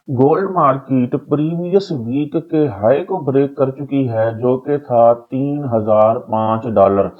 Gold market previous week के high को break कर चुकी है जो कि था $3005।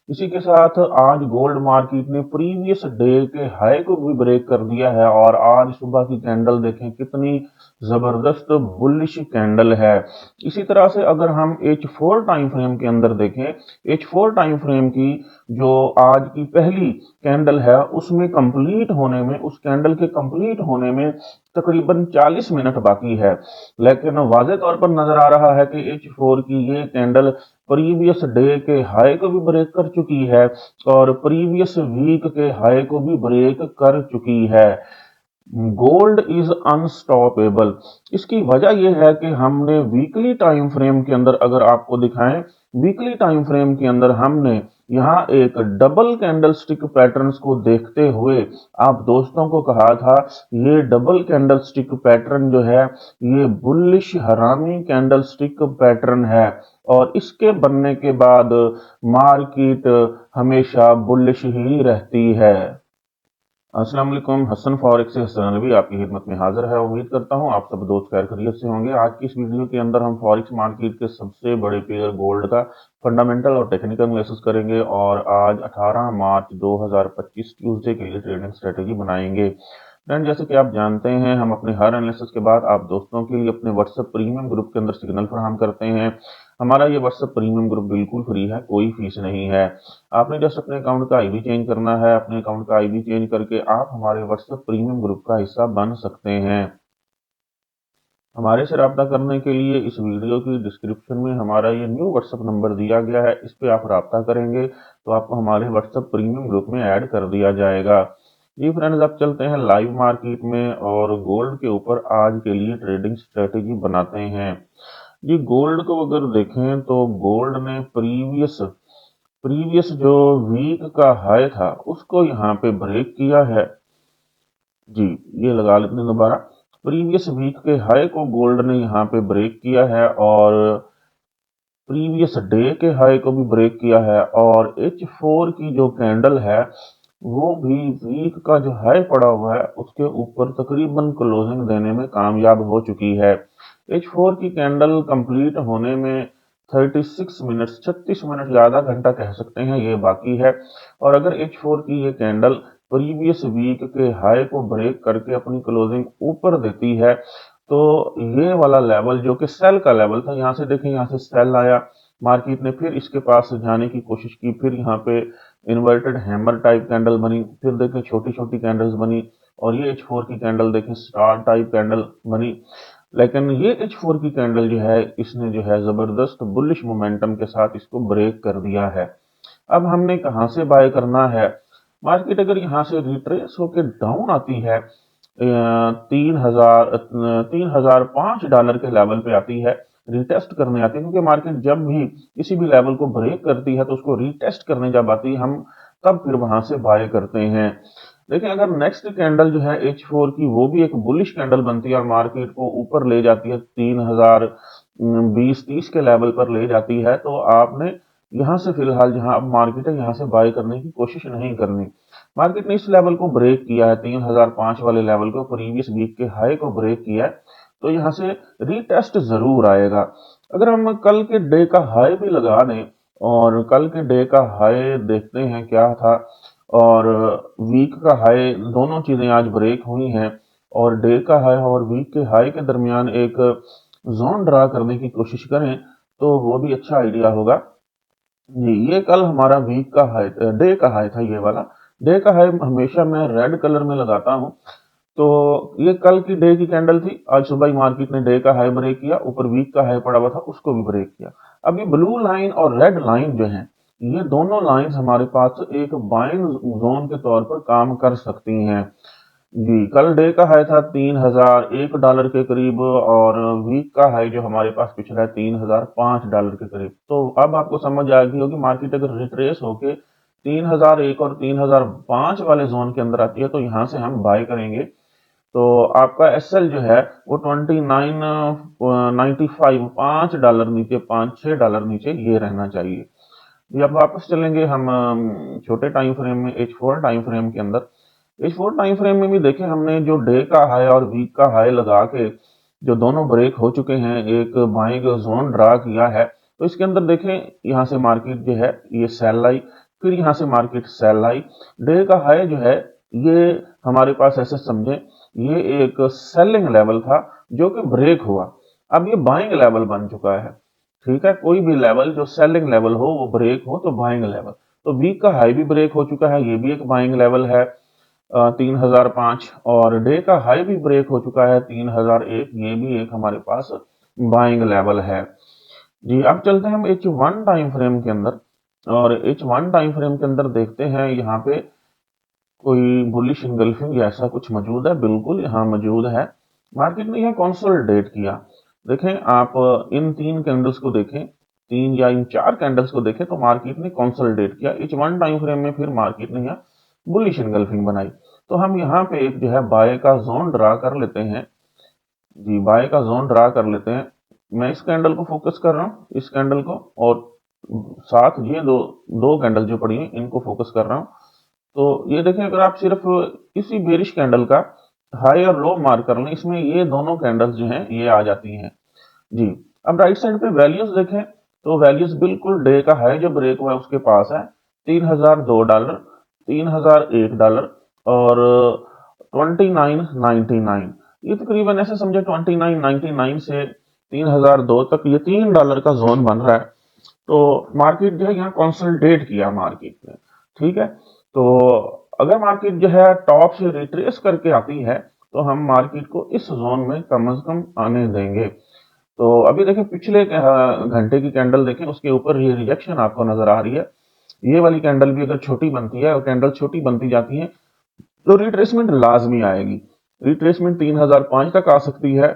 इसी के साथ आज गोल्ड मार्केट ने प्रीवियस डे के हाई को भी ब्रेक कर दिया है और आज सुबह की कैंडल देखें कितनी जबरदस्त बुलिश कैंडल है। इसी तरह से अगर हम H4 टाइम फ्रेम के अंदर देखें, H4 टाइम फ्रेम की जो आज की पहली कैंडल है उसमें कंप्लीट होने में, उस कैंडल के कंप्लीट होने में तकरीबन 40 मिनट बाकी है, लेकिन वाज़ेह तौर पर नजर आ रहा है कि H4 की ये कैंडल प्रीवियस डे के हाई को भी ब्रेक कर चुकी है और प्रीवियस वीक के हाई को भी ब्रेक कर चुकी है। Gold is unstoppable. इसकी वजह यह है कि हमने वीकली टाइम फ्रेम के अंदर, अगर आपको दिखाएं, वीकली टाइम फ्रेम के अंदर हमने यहाँ एक डबल कैंडल स्टिक पैटर्न्स को देखते हुए आप दोस्तों को कहा था ये डबल कैंडल स्टिक पैटर्न जो है ये बुलिश हरामी कैंडल स्टिक पैटर्न है और इसके बनने के बाद मार्केट हमेशा बुलिश ही रहती है। अस्सलाम वालेकुम, हसन फॉरेक्स से हसन अलवी आपकी खिदमत में हाजिर है। उम्मीद करता हूं आप सब दोस्त खैर खैरियत से होंगे। आज की इस वीडियो के अंदर हम फॉरेक्स मार्केट के सबसे बड़े पेयर गोल्ड का फंडामेंटल और टेक्निकल एनालिसिस करेंगे और आज 18 मार्च 2025 ट्यूसडे के लिए ट्रेडिंग स्ट्रेटेजी बनाएंगे। फ्रेंड, जैसे कि आप जानते हैं हम अपने हर एनालिसिस के बाद आप दोस्तों के लिए अपने व्हाट्सएप प्रीमियम ग्रुप के अंदर सिग्नल फराहम करते हैं। हमारा ये व्हाट्सएप प्रीमियम ग्रुप बिल्कुल फ्री है, कोई फीस नहीं है। आपने जस्ट अपने अकाउंट का आईडी चेंज करना है। अपने अकाउंट का आईडी चेंज करके आप हमारे व्हाट्सएप प्रीमियम ग्रुप का हिस्सा बन सकते हैं। हमारे से रब्ता करने के लिए इस वीडियो की डिस्क्रिप्शन में हमारा ये न्यू व्हाट्सएप नंबर दिया गया है, इस पे आप रब्ता करेंगे तो आपको हमारे व्हाट्सएप प्रीमियम ग्रुप में ऐड कर दिया जाएगा। जी फ्रेंड्स, अब चलते हैं लाइव मार्केट में और गोल्ड के ऊपर आज के लिए ट्रेडिंग स्ट्रेटेजी बनाते हैं। जी, गोल्ड को अगर देखें तो गोल्ड ने प्रीवियस प्रीवियस जो वीक का हाई था उसको यहाँ पे ब्रेक किया है। जी, ये लगा लेते हैं दोबारा। प्रीवियस वीक के हाई को गोल्ड ने यहाँ पे ब्रेक किया है और प्रीवियस डे के हाई को भी ब्रेक किया है और H4 की जो कैंडल है वो भी वीक का जो हाई पड़ा हुआ है उसके ऊपर तकरीबन क्लोजिंग देने में कामयाब हो चुकी है। H4 की कैंडल कंप्लीट होने में 36 मिनट्स, 36 मिनट या आधा घंटा कह सकते हैं, ये बाकी है। और अगर H4 की ये कैंडल प्रीवियस वीक के हाई को ब्रेक करके अपनी क्लोजिंग ऊपर देती है तो ये वाला लेवल जो कि सेल का लेवल था, यहाँ से देखें, यहाँ से सेल आया, मार्केट ने फिर इसके पास जाने की कोशिश की, फिर यहाँ पे इन्वर्टेड हैमर टाइप कैंडल बनी, फिर देखें छोटी छोटी कैंडल्स बनी और ये H4 की कैंडल देखें स्टार टाइप कैंडल बनी। लेकिन ये H4 की कैंडल जो है इसने जो है जबरदस्त बुलिश मोमेंटम के साथ इसको ब्रेक कर दिया है। अब हमने कहां से बाय करना है? मार्केट अगर यहां से रिट्रेस होकर डाउन आती है 3005 के लेवल पे आती है, रिटेस्ट करने आती है, क्योंकि मार्केट जब भी किसी भी लेवल को ब्रेक करती है तो उसको रिटेस्ट करने जब आती है हम तब फिर वहां से बाय करते हैं। लेकिन अगर नेक्स्ट कैंडल जो है H4 की वो भी एक बुलिश कैंडल बनती है और मार्केट को ऊपर ले जाती है 3020-30 के लेवल पर ले जाती है तो आपने यहाँ से फिलहाल जहां अब मार्केट है यहाँ से बाय करने की कोशिश नहीं करनी। मार्केट ने इस लेवल को ब्रेक किया है, 3005 वाले लेवल को, प्रीवियस वीक के हाई को ब्रेक किया है तो यहाँ से रीटेस्ट जरूर आएगा। अगर हम कल के डे का हाई भी लगा दें और कल के डे का हाई देखते हैं क्या था और वीक का हाई, दोनों चीजें आज ब्रेक हुई हैं और डे का हाई और वीक के हाई के दरमियान एक जोन ड्रा करने की कोशिश करें तो वो भी अच्छा आइडिया होगा। जी, ये कल हमारा वीक का हाई, डे का हाई था, ये वाला डे का हाई हमेशा मैं रेड कलर में लगाता हूँ। तो ये कल की डे की कैंडल थी, आज सुबह ही मार्केट ने डे का हाई ब्रेक किया, ऊपर वीक का हाई पड़ा हुआ था उसको भी ब्रेक किया। अब ये ब्लू लाइन और रेड लाइन जो है ये दोनों लाइंस हमारे पास एक बाइंग जोन के तौर पर काम कर सकती हैं। जी, कल डे का हाई था $3001 के करीब और वीक का हाई जो हमारे पास पिछला है $3005 के करीब। तो अब आपको समझ आ गई होगी मार्केट अगर रिट्रेस होके 3001 और 3005 वाले जोन के अंदर आती है तो यहाँ से हम बाय करेंगे। तो आपका एसएल जो है वो 29.95, $5 नीचे, $5-6 नीचे ये रहना चाहिए। ये अब वापस चलेंगे हम छोटे टाइम फ्रेम में, H4 टाइम फ्रेम के अंदर। H4 टाइम फ्रेम में भी देखें हमने जो डे का हाई और वीक का हाई लगा के जो दोनों ब्रेक हो चुके हैं, एक बाइंग जोन ड्रा किया है, तो इसके अंदर देखें यहाँ से मार्केट जो है ये सेल आई, फिर यहाँ से मार्केट सेल आई। डे का हाई जो है ये हमारे पास ऐसे समझे ये एक सेलिंग लेवल था जो कि ब्रेक हुआ, अब ये बाइंग लेवल बन चुका है। ठीक है, कोई भी लेवल जो सेलिंग लेवल हो वो ब्रेक हो तो बाइंग लेवल, तो वीक का हाई भी ब्रेक हो चुका है, ये भी एक बाइंग लेवल है 3005, और डे का हाई भी ब्रेक हो चुका है 3001, ये भी एक हमारे पास बाइंग लेवल है। जी, अब चलते हैं हम H1 टाइम फ्रेम के अंदर, और H1 टाइम फ्रेम के अंदर देखते हैं यहाँ पे कोई बुलिश इंगल्फिंग या ऐसा कुछ मौजूद है, बिल्कुल यहाँ मौजूद है। मार्केट ने यह कंसोलिडेट किया, देखें आप इन 3 कैंडल्स को देखें, 3 या इन 4 कैंडल्स को देखें तो मार्केट ने कंसोलिडेट किया। H1 टाइम फ्रेम में फिर मार्केट ने यहाँ बुलिश इंगल्फिंग बनाई, तो हम यहाँ पे एक जो है बाय का जोन ड्रा कर लेते हैं। जी, बाय का जोन ड्रा कर लेते हैं। मैं इस कैंडल को फोकस कर रहा हूँ, इस कैंडल को, और साथ ये दो दो कैंडल जो पड़ी हैं इनको फोकस कर रहा हूँ। तो ये देखें, अगर आप सिर्फ इसी बेरिश कैंडल का हाई और लो मार्क कर लें, इसमें ये दोनों कैंडल्स जो हैं ये आ जाती हैं। जी, अब राइट साइड पे वैल्यूज देखें तो वैल्यूज बिल्कुल डे का हाई जो ब्रेक हुआ है उसके पास है, $3002, $3001 और 2999। ये तकरीबन ऐसे समझे 2999 से 3002 तक ये $3 का जोन बन रहा है। तो मार्केट जो है यहाँ कंसोलिडेट किया मार्केट ने। ठीक है, तो अगर मार्केट जो है टॉप से रिट्रेस करके आती है तो हम मार्केट को इस जोन में कम से कम आने देंगे। तो अभी देखें पिछले घंटे की कैंडल देखें, उसके ऊपर ये रिजेक्शन आपको नजर आ रही है। ये वाली कैंडल भी अगर छोटी बनती है और कैंडल छोटी बनती जाती है तो रिट्रेसमेंट लाजमी आएगी। रिट्रेसमेंट 3005 तक आ सकती है,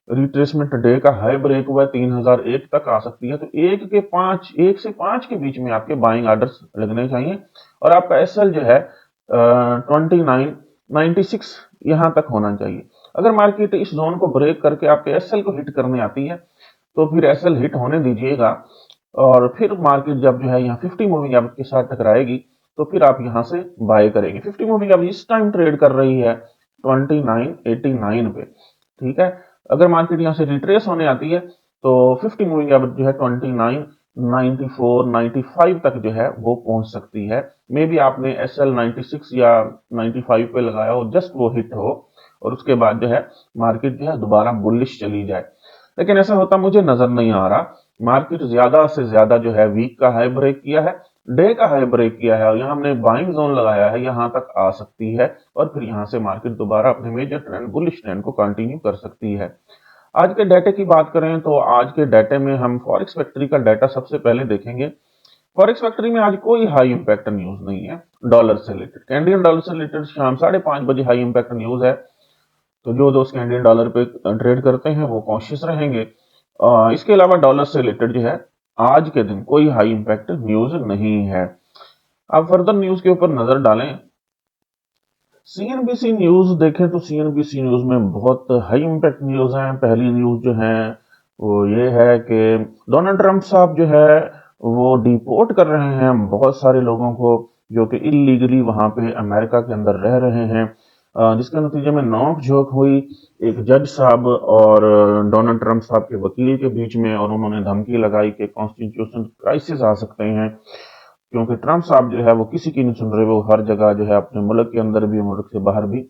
रिट्रेसमेंट डे का हाई ब्रेक हुआ है 3001 तक आ सकती है। तो एक से पांच के बीच में आपके बाइंग आर्डर्स लगने चाहिए, और आपका एसएल जो है 2996 यहां तक होना चाहिए। अगर मार्केट इस जोन को ब्रेक करके आपके एसएल को हिट करने आती है तो फिर एसएल हिट होने दीजिएगा, और फिर मार्केट जब जो है यहाँ 50 मूविंग एवरेज के साथ टकराएगी तो फिर आप यहाँ से बाय करेंगे। 50 मूविंग एवरेज इस टाइम ट्रेड कर रही है 2989 पे। ठीक है, अगर मार्केट यहाँ से रिट्रेस होने आती है तो 50 मूविंग एवरेज जो है 2994 95 तक जो है वो पहुंच सकती है। मे बी आपने एस एल 96 या 95 पे लगाया हो, जस्ट वो हिट हो और उसके बाद जो है मार्केट जो है दोबारा बुलिश चली जाए, लेकिन ऐसा होता मुझे नजर नहीं आ रहा। मार्केट ज्यादा से ज्यादा जो है वीक का हाई ब्रेक किया है, डे का हाई ब्रेक किया है, और यहाँ हमने बाइंग जोन लगाया है, यहाँ तक आ सकती है और फिर यहाँ से मार्केट दोबारा अपने मेजर ट्रेंड बुलिश ट्रेंड को कंटिन्यू कर सकती है। आज के डाटे की बात करें तो आज के डाटे में हम फॉरेक्स फैक्ट्री का डाटा सबसे पहले देखेंगे। फॉरेक्स फैक्ट्री में आज कोई हाई इंपैक्ट न्यूज नहीं है डॉलर से रिलेटेड। कैनेडियन डॉलर से रिलेटेड शाम 5:30 बजे हाई इंपैक्ट न्यूज है, तो जो दोस्त कैनेडियन डॉलर पे ट्रेड करते हैं वो कॉशियस रहेंगे। इसके अलावा डॉलर से रिलेटेड जो है आज के दिन कोई हाई इंपैक्ट न्यूज नहीं है। अब फर्दर न्यूज के ऊपर नजर डालें, सीएनबीसी न्यूज देखें तो सीएनबीसी न्यूज में बहुत हाई इंपैक्ट न्यूज है। पहली न्यूज जो है वो ये है कि डोनाल्ड ट्रंप साहब जो है वो डिपोर्ट कर रहे हैं बहुत सारे लोगों को जो कि इलीगली वहां पे अमेरिका के अंदर रह रहे हैं, जिसके नतीजे में नोक झोंक हुई एक जज साहब और डोनाल्ड ट्रंप साहब के वकील के बीच में, और उन्होंने धमकी लगाई कि कॉन्स्टिट्यूशन क्राइसिस आ सकते हैं, क्योंकि ट्रंप साहब जो है वो किसी की नहीं सुन रहे, वो हर जगह जो है अपने मुल्क के अंदर भी मुल्क से बाहर भी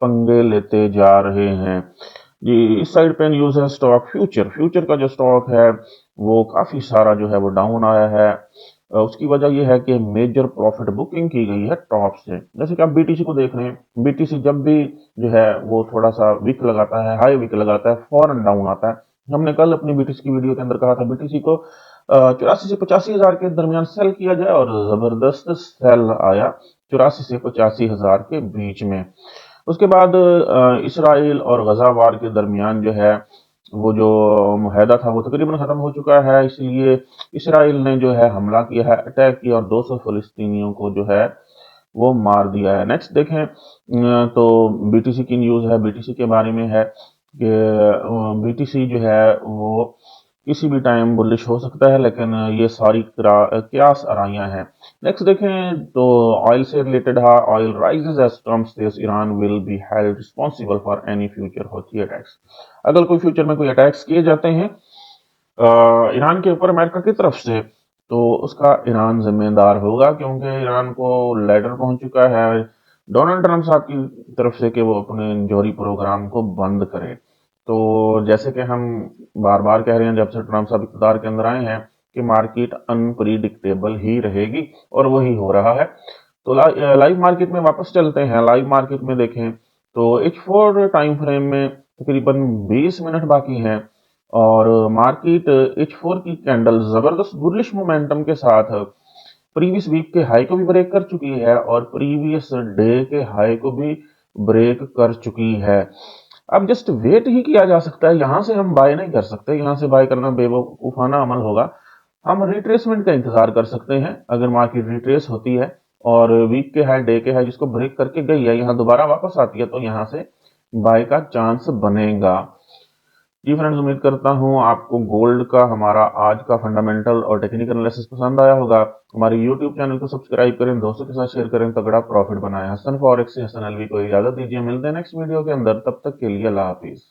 पंगे लेते जा रहे हैं। जी, इस साइड पे न्यूज है स्टॉक फ्यूचर, फ्यूचर का जो स्टॉक है वो काफी सारा जो है वो डाउन आया है। उसकी वजह यह है कि मेजर प्रॉफिट बुकिंग की गई है टॉप से। जैसे कि आप बीटीसी को देख रहे हैं, बीटीसी जब भी जो है वो थोड़ा सा वीक लगाता है, हाई वीक लगाता है, फौरन डाउन आता है। हमने कल अपनी बीटीसी की वीडियो के अंदर कहा था बीटीसी को 84 से 85 हजार के दरमियान सेल किया जाए, और जबरदस्त सेल आया 84 से 85 हजार के बीच में। उसके बाद इसराइल और गजा वार के दरमियान जो है वो जो मुआहदा था वो तकरीबन खत्म हो चुका है, इसलिए इसराइल ने जो है हमला किया है, अटैक किया और 200 फलस्तीनियों को जो है वो मार दिया है। नेक्स्ट देखें तो बीटीसी की न्यूज है, बीटीसी के बारे में है कि बीटीसी जो है वो किसी भी टाइम बुलिश हो सकता है, लेकिन ये सारी क्यास आराइयां हैं। नेक्स्ट देखें तो ऑयल से रिलेटेड है, oil rises as Trump says Iran will be held responsible for any future Houthi attacks. अगर कोई फ्यूचर में कोई अटैक्स किए जाते हैं ईरान के ऊपर अमेरिका की तरफ से, तो उसका ईरान जिम्मेदार होगा, क्योंकि ईरान को लेटर पहुंच चुका है डोनाल्ड ट्रंप साहब की तरफ से कि वो अपने जौहरी प्रोग्राम को बंद करे। तो जैसे कि हम बार बार कह रहे हैं जब से ट्रंप साहब इक़्तिदार के अंदर आए हैं कि मार्केट अनप्रिडिक्टेबल ही रहेगी, और वही हो रहा है। तो लाइव मार्केट में वापस चलते हैं। लाइव मार्केट में देखें तो H4 टाइम फ्रेम में तकरीबन 20 मिनट बाकी हैं, और मार्केट H4 की कैंडल जबरदस्त बुलिश मोमेंटम के साथ प्रीवियस वीक के हाई को भी ब्रेक कर चुकी है और प्रीवियस डे के हाई को भी ब्रेक कर चुकी है। अब जस्ट वेट ही किया जा सकता है, यहां से हम बाय नहीं कर सकते, यहां से बाय करना बेवकूफाना अमल होगा। हम रिट्रेसमेंट का इंतजार कर सकते हैं। अगर मार्केट रिट्रेस होती है और वीक के हाई, डे के हाई जिसको ब्रेक करके गई है, यहाँ दोबारा वापस आती है, तो यहाँ से बाय का चांस बनेगा। जी फ्रेंड्स, उम्मीद करता हूँ आपको गोल्ड का हमारा आज का फंडामेंटल और टेक्निकल एनालिसिस पसंद आया होगा। हमारे यूट्यूब चैनल को सब्सक्राइब करें, दोस्तों के साथ शेयर करें, तगड़ा प्रॉफिट बनाएं। हसन फॉरेक्स से हसन अलवी को इजाजत दीजिए, मिलते हैं नेक्स्ट वीडियो के अंदर, तब तक के लिए अल्लाह हाफिज।